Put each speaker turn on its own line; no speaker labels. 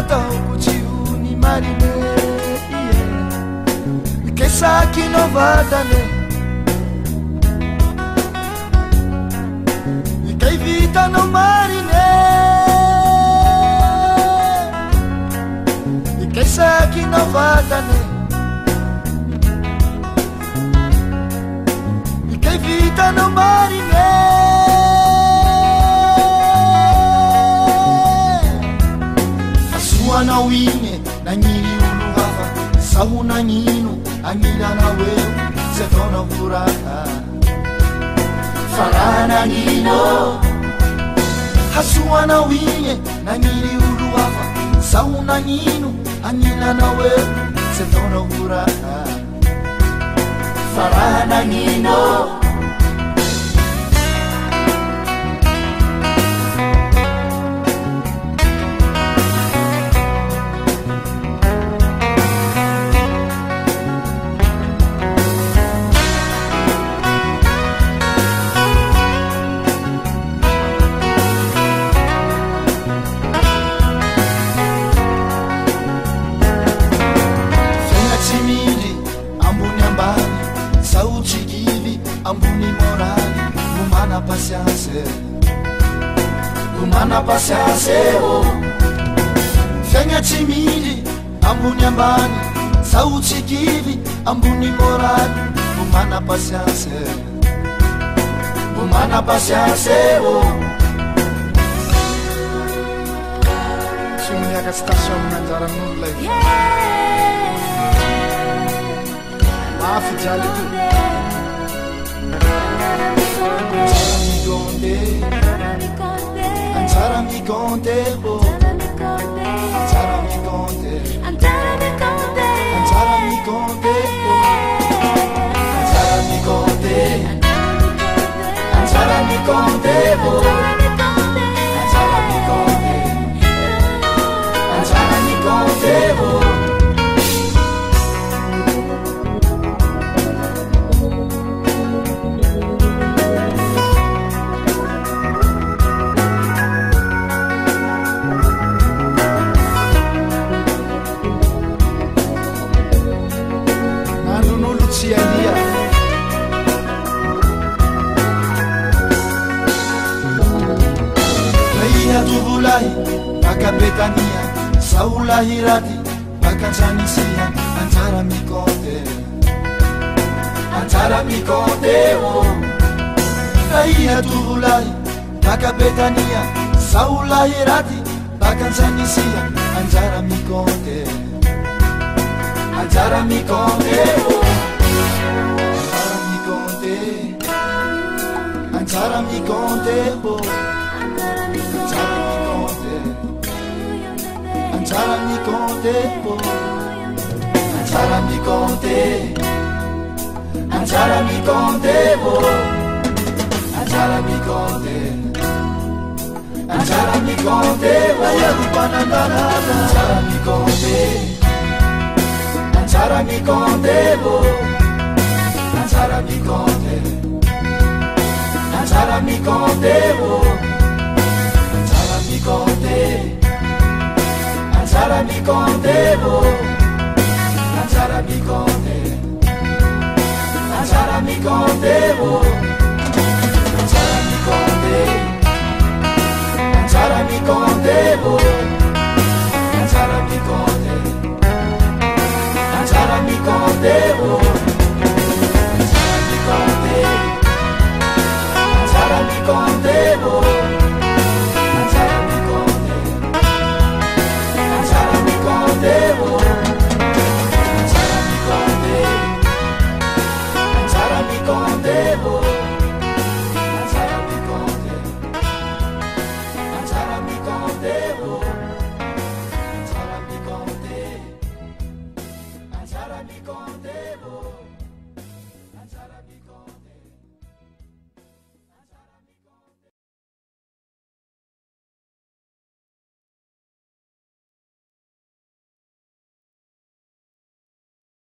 ataoko tsy ho ny marine ikesakinao vatane ikay vitanao marine ikesakinao vatane ikay vitanao marine asoanao igny nagniny olo hafa saho nagnino agnilanao eo sy ataonao voraka faraha nagnino hasoanao igny nagniny olo hafa saho nagnino agnilanao eo sy ataonao voraka faraha nagnino Umana pasianse o fiagna tsy mily ambony ambany saotsy kivy ambony moraly umana pasianse o simoniaka station amin'anjaran'olo lay mafy jialy to Antara mi conte, Antara mi conte, Antara mi conte, Antara mi conte, Antara mi conte, Antara mi conte, Antara mi conte, Antara mi conte. Baka Betania, Saula Hirati, baka Janisia, Antara mi conte, oh. Aia Tuvulai, baka Betania, Saula Hirati, baka Janisia, Antara mi conte, oh. Antara mi conte, Antara mi conte, oh. Antara mi conte, Antara mi conte, Antara mi conte, Antara mi conte, Antara mi conte, Antara mi conte, Antara mi conte, Antara mi conte, Antara mi conte, Antara mi conte. Antara mi conte, Antara mi conte, Antara mi conte, Antara mi conte, Antara mi conte, Antara mi conte, Antara mi conte, Antara mi conte, Antara mi conte,